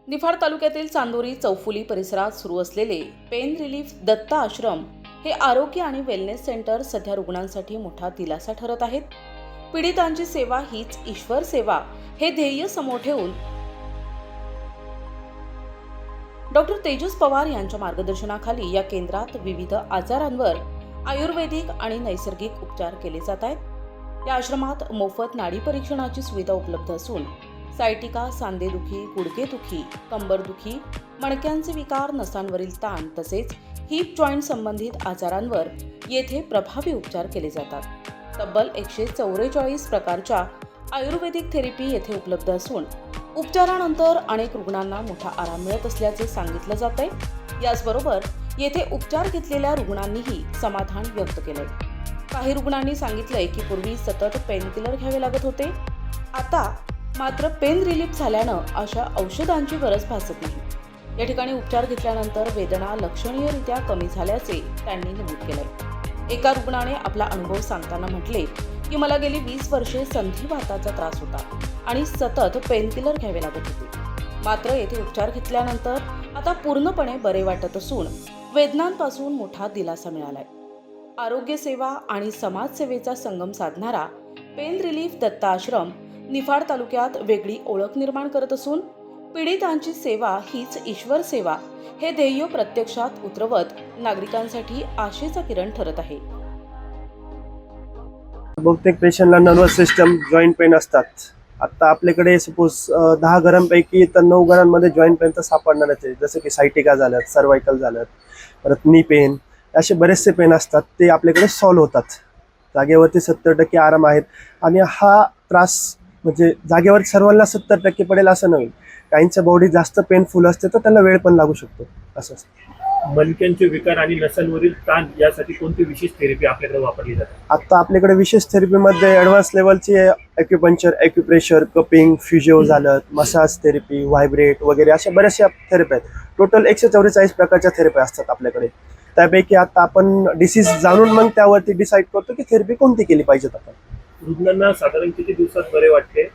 निफाड तालुक्यातील चांदोरी चौफुली परिसरात सुरू असलेले पेन रिलीफ दत्त आश्रम हे आरोग्य आणि वेलनेस सेंटर सध्या रुग्णांसाठी मोठा दिलासा ठरत आहेत. पीडितांची सेवा हीच ईश्वर सेवा हे ध्येय समोर ठेवून डॉक्टर तेजस पवार यांच्या मार्गदर्शनाखाली या केंद्रात विविध आजारांवर आयुर्वेदिक आणि नैसर्गिक उपचार केले जात आहेत. या आश्रमात मोफत नाडी परीक्षणाची सुविधा उपलब्ध असून सायटिका, सांधेदुखी, गुडघेदुखी, कंबरदुखी, मणक्यांचे विकार, नसांवरील ताण तसेच हिप जॉईंट संबंधित आजारांवर येथे प्रभावी उपचार केले जातात. तब्बल 144 प्रकारच्या आयुर्वेदिक थेरपी येथे उपलब्ध असून उपचारानंतर अनेक रुग्णांना मोठा आराम मिळत असल्याचे सांगितलं जातंय. याचबरोबर येथे उपचार घेतलेल्या रुग्णांनीही समाधान व्यक्त केलंय. काही रुग्णांनी सांगितलंय की पूर्वी सतत पेनकिलर घ्यावे लागत होते, आता मात्र पेन रिलीफ झाल्यानं अशा औषधांची गरज भासत नाही. या ठिकाणी उपचार घेतल्यानंतर वेदना लक्षणीयरित्या कमी झाल्याचे त्यांनी नमूद केलंय. एका रुग्णाने आपला अनुभव सांगताना म्हटले की मला गेली 20 वर्षे संधिवाताचा त्रास होता आणि सतत पेनकिलर घ्यावे लागत होते, मात्र येथे उपचार घेतल्यानंतर आता पूर्णपणे बरे वाटत असून वेदनांपासून मोठा दिलासा मिळालाय. आरोग्य सेवा आणि समाजसेवेचा संगम साधणारा पेन रिलीफ दत्त आश्रम निफाड तालुक्यात वेगळी ओळख निर्माण करत असून पीडितांची सेवा हीच ईश्वर सेवा हे ध्येय प्रत्यक्षात उतरवत नागरिकांसाठी आशेचा किरण ठरत आहे. बहुतेक पेशंटला नर्वस सिस्टम जॉईंट पेन असतात. आता आपल्याकडे सपोज 10 घरांपैकी तर 9 घरांमध्ये जॉईंट पेन तर सापडणारच आहे. जसं की सायटिका झालं, सर्वायकल झालं, परत नी पेन, असे बरेचसे पेन असतात. ते आपल्याकडे सॉल्व्ह होतात. जागेवरती 70% आराम आहेत. आणि हा त्रास म्हणजे जागेवर सर्वांना 70% पडेल असं नव्हे. काहींच्या बॉडी जास्त पेनफुल असते तर त्याला वेळ पण लागू शकतो असं असतं. मणक्यांचे विकार आणि नसांवरील ताण यासाठी कोणती विशेष थेरपी आपल्याकडे वापरली जाते? आता आपल्याकडे विशेष थेरपीमध्ये ॲडव्हान्स लेवलची ॲक्युपंक्चर, ॲक्युप्रेशर, कपिंग, फिजिओ झालं, मसाज थेरपी, व्हायब्रेट वगैरे अशा बऱ्याचशा थेरपी आहेत. टोटल 144 प्रकारच्या थेरपी असतात आपल्याकडे. त्यापैकी आता आपण डिसीज जाणून मग त्यावरती डिसाईड करतो की थेरपी कोणती केली पाहिजेत. आपण रुग्णांना साधारण किती दिवसात बरे वाटते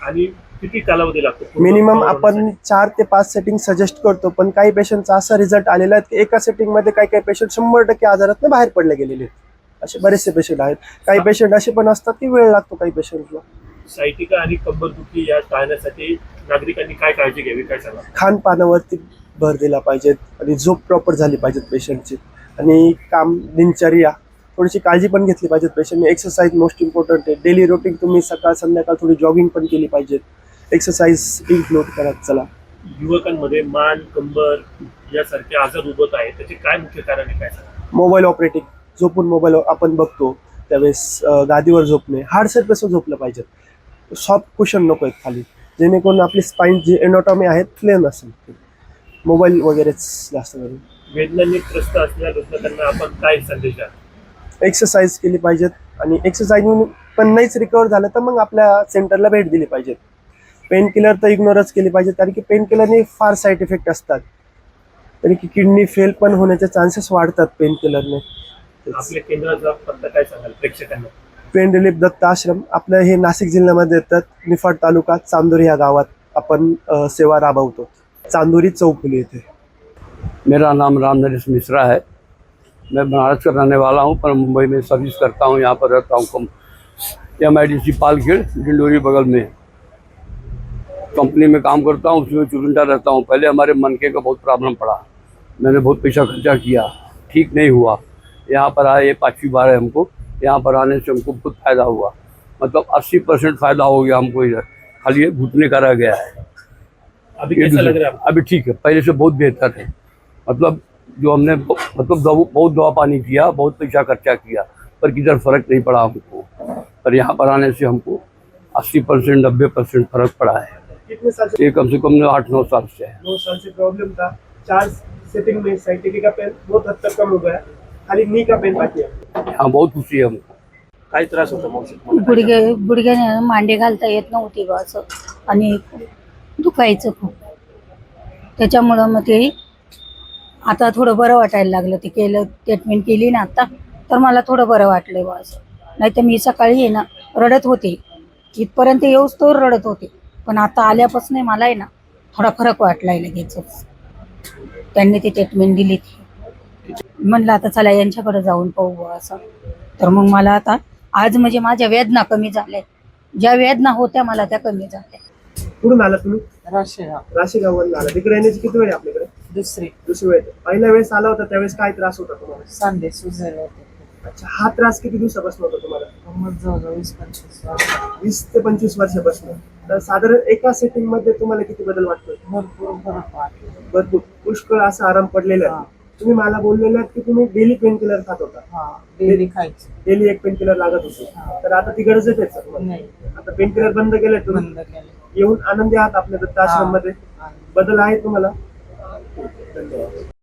आणि किती कालावधी लागतो? मिनिमम आपण 4 ते 5 सेटिंग सजेस्ट करतो. पण काही पेशंटचा असा रिझल्ट आलेला आहे की एका सेटिंगमध्ये काही पेशंट 100% आजारातून बाहेर पडले गेलेले आहेत. असे बरेचसे पेशंट आहेत. काही पेशंट असे पण असतात की वेळ लागतो काही पेशंटला. सायटिका आणि कंबरदुखी या टाळण्यासाठी नागरिकांनी काय काळजी घ्यावी, काय सांगा? खानपानावरती भर दिला पाहिजे आणि झोप प्रॉपर झाली पाहिजे पेशंटची. आणि काम दिनचर्या थोडीशी काळजी पण घेतली पाहिजे पेशंटने. एक्सरसाइज मोस्ट इम्पॉर्टंट आहे. डेली रुटीन तुम्ही सकाळ संध्याकाळ थोडी जॉगिंग पण केली पाहिजे. एक्सरसाइज इन्क्लूड करत चला. युवकांमध्ये मान, कंबर यासारखे आजार उद्भवत आहेत, त्याचे काय मुख्य कारण आहे, काय सांगा? मोबाईल ऑपरेटिंग, झोपून मोबाईल आपण बघतो त्यावेळेस गादीवर झोपणे, हार्ड सरफेसवर झोपलं पाहिजे. सॉफ्ट कुशन नको आहेत खाली, जेणेकरून आपली स्पाईन जी एनाटॉमी आहे प्लेन असेल. मोबाईल वगैरेच जास्त करून. वेदनांनी त्रस्त असलेल्या रुग्णांना आपण काय संदेश द्याल? एक्सरसाइज केली पाहिजेत आणि एक्सरसाइज पण नाहीच रिकवर झालं तर मग आपल्या सेंटरला भेट दिली पाहिजे. पेन किलर तर इग्नोरच केली पाहिजे, कारण की पेन किलरने फार साईड इफेक्ट असतात. तरी की किडनी फेल पण होण्याचे चान्सेस वाढतात पेन किलरने. आपल्या केंद्राचा पत्ता काय सांगाल प्रेक्षकांना? पेन रिलीफ दत्त आश्रम आपलं हे नाशिक जिल्ह्यामध्ये येतात. निफाड तालुका चांदोरी या गावात आपण सेवा राबवतो. चांदोरी चौफुली येथे. मेरा नाम राम नरेश मिश्रा है। मैं बनारस का रहने वाला हूँ, पर मुंबई में सर्विस करता हूँ। यहाँ पर रहता हूँ MIDC पालखेड़ डिंडोरी बगल में कंपनी में काम करता हूँ। उसमें चुनिंदा रहता हूँ। पहले हमारे मनके का बहुत प्रॉब्लम पड़ा, मैंने बहुत पैसा खर्चा किया, ठीक नहीं हुआ। यहाँ पर आए, ये 5वीं बार है हमको। यहाँ पर आने से हमको बहुत फ़ायदा हुआ, मतलब 80% फ़ायदा हो गया हमको। इधर खाली ये घुटने का रह गया है। अभी कैसा लग रहा है आपको? अभी ठीक है, पहले से बहुत बेहतर है। मतलब जो हमने बहुत दवा पानी किया, बहुत पैसा खर्चा किया, पर किधर फ़र्क नहीं पड़ा हमको। पर यहाँ पर आने से हमको 80% 90% फ़र्क पड़ा है। कितने साल से? ये कम से कम 8-9 साल से है। 9 साल से प्रॉब्लम था। 4 सेटिंग में साइटिका का पेन बहुत हद तक कम हो गया, खाली नी का पेन बाकी है। यहाँ बहुत खुशी है हमको। काय त्रास होता मावशी? गुडघ्याने मांडे घालता येत नव्हती बा असं, आणि दुखायचं खूप. त्याच्यामुळं मग ते आता थोडं बरं वाटायला लागलं. ते केलं, ट्रीटमेंट केली ना आता, तर मला थोडं बरं वाटलं बा असं. नाही तर मी सकाळी आहे ना रडत होते, इथपर्यंत येऊच तो रडत होते. पण आता आल्यापासून मला आहे ना थोडा फरक वाटलाय लगेच. त्यांनी ती ट्रीटमेंट दिली ती. म्हणलं आता चला यांच्याकडे जाऊन पाहू बुवा असं. तर मग मला आता आज म्हणजे माझ्या वेदना कमी झाल्या. ज्या वेदना होत्या मला त्या कमी झाल्या. कुठून आला तुम्ही? राशेगाव राशीगाववरून आला. तिकडे येण्याची किती वेळ आहे आपल्याकडे? दुसरी दुसरी वेळ. पहिल्या वेळेस आला होता त्यावेळेस काय त्रास होता तुम्हाला? सांधे सुजले होते. अच्छा, हा त्रास किती दिवसापासून होता तुम्हाला? मग जवळजवळ 20-25 वर्ष 20 ते 25 वर्षापासून. तर साधारण एका सेटिंग मध्ये तुम्हाला किती बदल वाटतोय? भरपूर फरक वाटला. भरपूर पुष्कळ असा आराम पडलेला आहे. तुम्ही मला बोललेला की तुम्ही डेली पेन किलर खात होता. हा डेली खायची. डेली एक पेन किलर लागत होती. तर आता ती गरज आहे का तुम्हाला? नाही आता पेन किलर बंद केलंय तुम्ही? बंद केले. येऊन आनंदी आहात आपल्या दत्ताश्रम मध्ये? हा. बदल आहे तुम्हाला? धन्यवाद.